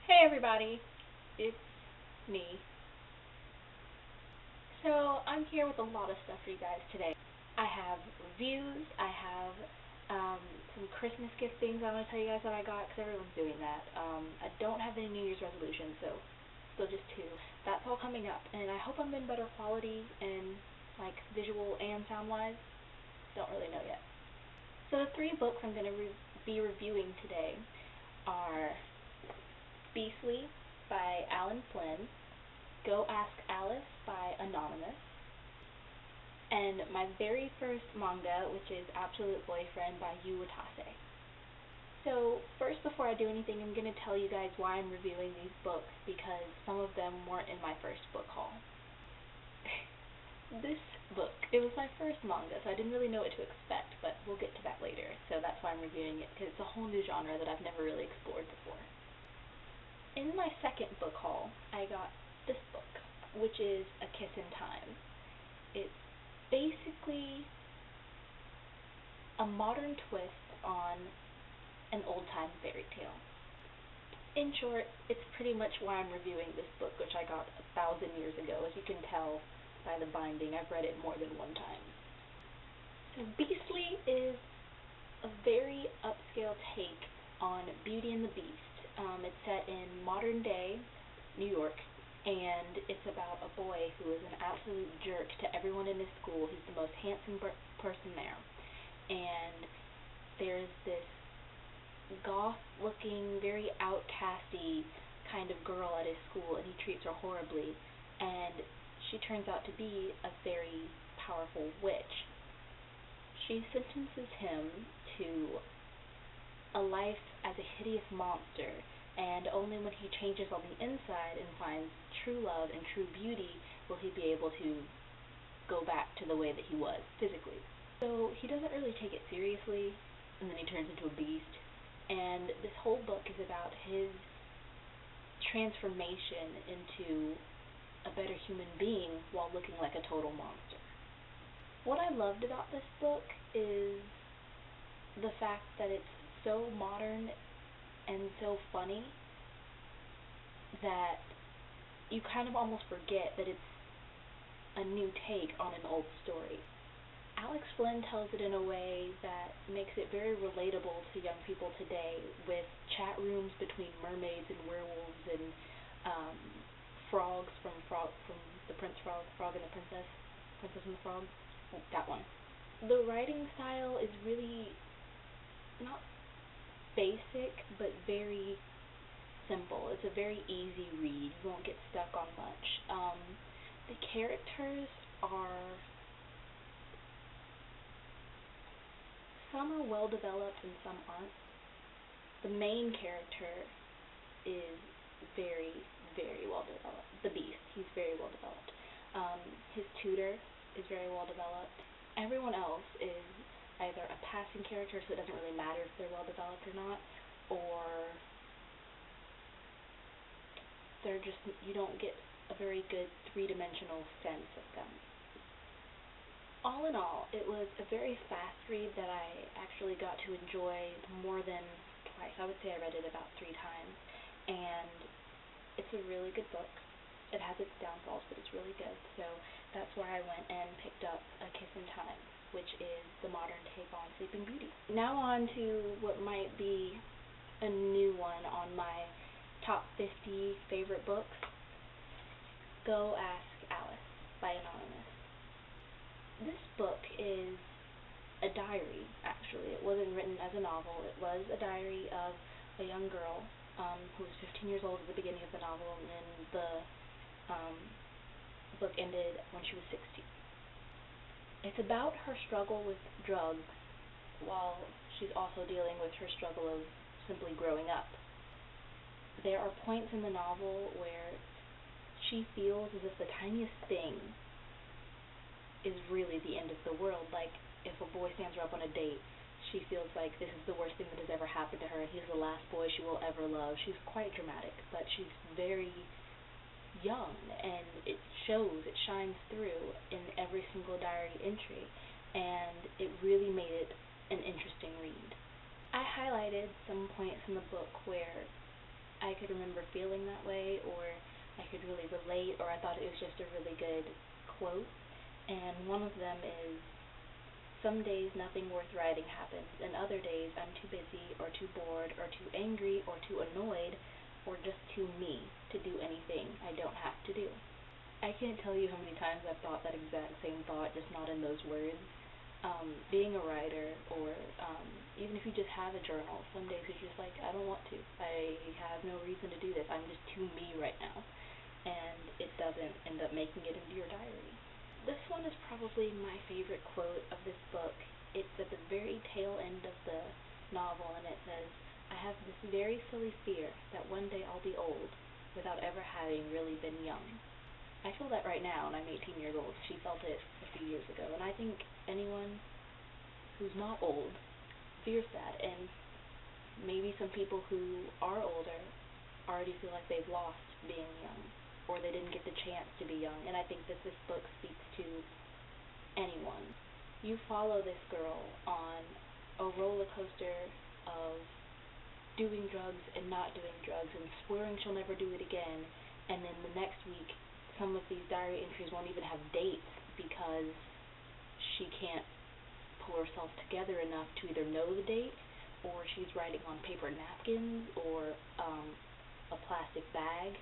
Hey everybody, it's me. So I'm here with a lot of stuff for you guys today. I have reviews, I have some Christmas gift things I want to tell you guys that I got because everyone's doing that. I don't have any New Year's resolutions, so still just two. That's all coming up, and I hope I'm in better quality and like visual and sound wise. Don't really know yet. So the three books I'm going to be reviewing today are Beastly by Alan Flynn, Go Ask Alice by Anonymous, and my very first manga, which is Absolute Boyfriend by Yu Watase. So first, before I do anything, I'm going to tell you guys why I'm reviewing these books, because some of them weren't in my first book haul. This book, it was my first manga, so I didn't really know what to expect, but we'll get to that later. So that's why I'm reviewing it, because it's a whole new genre that I've never really explored before. In my second book haul, I got this book, which is A Kiss in Time. It's basically a modern twist on an old-time fairy tale. In short, it's pretty much why I'm reviewing this book, which I got 1,000 years ago. As you can tell by the binding, I've read it more than one time. So Beastly is a very upscale take on Beauty and the Beast. It's set in modern day New York, and it's about a boy who is an absolute jerk to everyone in his school. He's the most handsome person there, and there's this goth-looking, very outcasty kind of girl at his school, and he treats her horribly, and she turns out to be a very powerful witch. She sentences him to a life as a hideous monster, and only when he changes on the inside and finds true love and true beauty will he be able to go back to the way that he was physically. So he doesn't really take it seriously, and then he turns into a beast, and this whole book is about his transformation into a better human being while looking like a total monster. What I loved about this book is the fact that it's so modern and so funny that you kind of almost forget that it's a new take on an old story. Alex Flynn tells it in a way that makes it very relatable to young people today, with chat rooms between mermaids and werewolves and frogs from the Prince Frog, Frog and the Princess and the Frog, that one. The writing style is really not basic, but very simple. It's a very easy read. You won't get stuck on much. The characters are, some are well developed and some aren't. The main character is very, very well developed. The Beast, he's very well developed. His tutor is very well developed. Everyone else is either a passing character, so it doesn't really matter if they're well developed or not, or they're just, you don't get a very good three-dimensional sense of them. All in all, it was a very fast read that I actually got to enjoy more than twice. I would say I read it about 3 times, and it's a really good book. It has its downfalls, but it's really good, so that's where I went and picked up A Kiss in Time, which is the modern take on Sleeping Beauty. Now on to what might be a new one on my top 50 favorite books, Go Ask Alice by Anonymous. This book is a diary, actually. It wasn't written as a novel. It was a diary of a young girl who was 15 years old at the beginning of the novel, and then the book ended when she was 16. It's about her struggle with drugs while she's also dealing with her struggle of simply growing up. There are points in the novel where she feels as if the tiniest thing is really the end of the world. Like, if a boy stands her up on a date, she feels like this is the worst thing that has ever happened to her, and he's the last boy she will ever love. She's quite dramatic, but she's very young, and it shows, it shines through in every single diary entry, and it really made it an interesting read. I highlighted some points in the book where I could remember feeling that way, or I could really relate, or I thought it was just a really good quote. And one of them is, "Some days nothing worth writing happens, and other days I'm too busy, or too bored, or too angry, or too annoyed, or just too me to do anything I don't have to do." I can't tell you how many times I've thought that exact same thought, just not in those words. Being a writer, or even if you just have a journal, some days it's just like, I don't want to. I have no reason to do this. I'm just too me right now. And it doesn't end up making it into your diary. This one is probably my favorite quote of this book. It's at the very tail end of the novel, and it says, "I have this very silly fear that one day I'll be old without ever having really been young." I feel that right now, and I'm 18 years old. She felt it a few years ago, and I think anyone who's not old fears that, and maybe some people who are older already feel like they've lost being young, or they didn't get the chance to be young, and I think that this book speaks to anyone. You follow this girl on a roller coaster of doing drugs and not doing drugs and swearing she'll never do it again, and then the next week some of these diary entries won't even have dates because she can't pull herself together enough to either know the date, or she's writing on paper napkins or a plastic bag,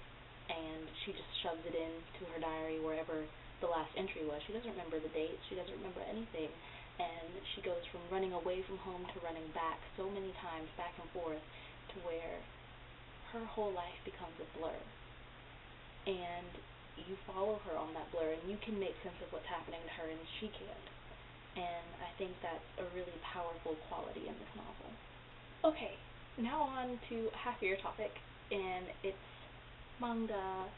and she just shoves it into her diary wherever the last entry was. She doesn't remember the date, she doesn't remember anything, and she goes from running away from home to running back so many times, back and forth, to where her whole life becomes a blur. And you follow her on that blur, and you can make sense of what's happening to her, and she can't. And I think that's a really powerful quality in this novel. Okay, now on to a happier topic, and it's manga.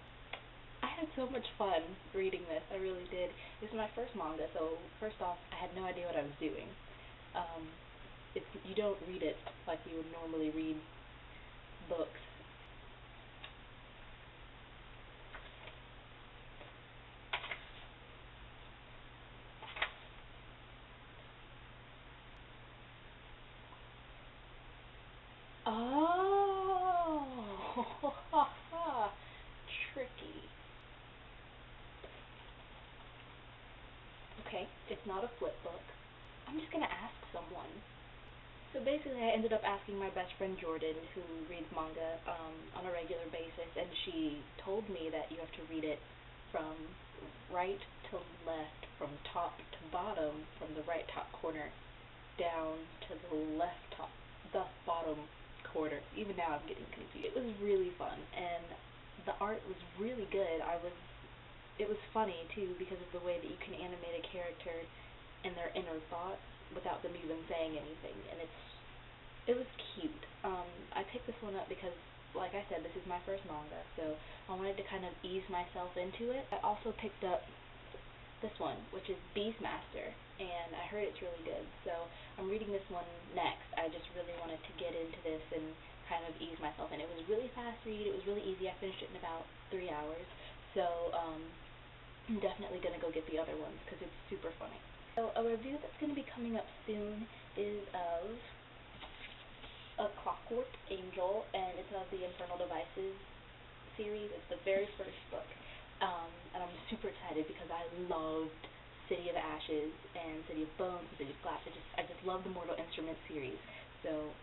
I had so much fun reading this, I really did. This is my first manga, so first off, I had no idea what I was doing. You don't read it like you would normally read books. Oh, tricky. Okay, it's not a flip book. I'm just gonna ask someone. So basically, I ended up asking my best friend Jordan, who reads manga on a regular basis, and she told me that you have to read it from right to left, from top to bottom, from the right top corner down to the left top, the bottom corner. Even now I'm getting confused. It was really fun, and the art was really good. It was funny too, because of the way that you can animate a character and their inner thoughts without them even saying anything, and it was cute. I picked this one up because, like I said, this is my first manga, so I wanted to kind of ease myself into it. I also picked up this one, which is Beastmaster, and I heard it's really good, so I'm reading this one next. I just really wanted to get into this and kind of ease myself in. It was really fast read, it was really easy. I finished it in about 3 hours, so I'm definitely going to go get the other ones because it's super funny. So a review that's going to be coming up soon is of A Clockwork Angel, and it's of the Infernal Devices series. It's the very first book, and I'm super excited because I loved City of Ashes and City of Bones and City of Glass. I just love the Mortal Instruments series, so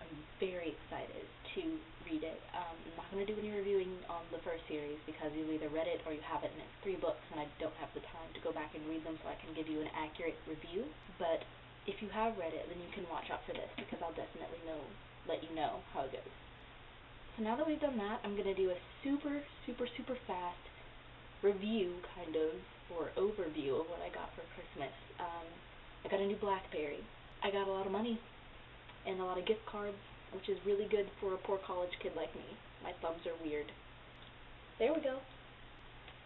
I'm very excited to read it. I'm not going to do any reviewing on the first series because you've either read it or you haven't, and it's 3 books, and I don't have the time to go back and read them so I can give you an accurate review. But if you have read it, then you can watch out for this because I'll definitely let you know how it goes. So now that we've done that, I'm going to do a super, super, super fast review, kind of, or overview of what I got for Christmas. I got a new BlackBerry. I got a lot of money and a lot of gift cards, which is really good for a poor college kid like me. My thumbs are weird. There we go.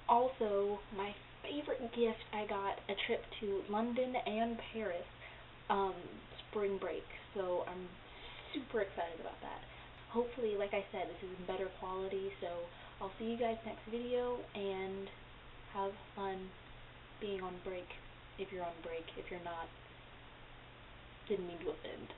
Also, my favorite gift, I got a trip to London and Paris, spring break, so I'm super excited about that. Hopefully, like I said, this is in better quality, so I'll see you guys next video, and have fun being on break, if you're on break. If you're not, didn't mean to offend.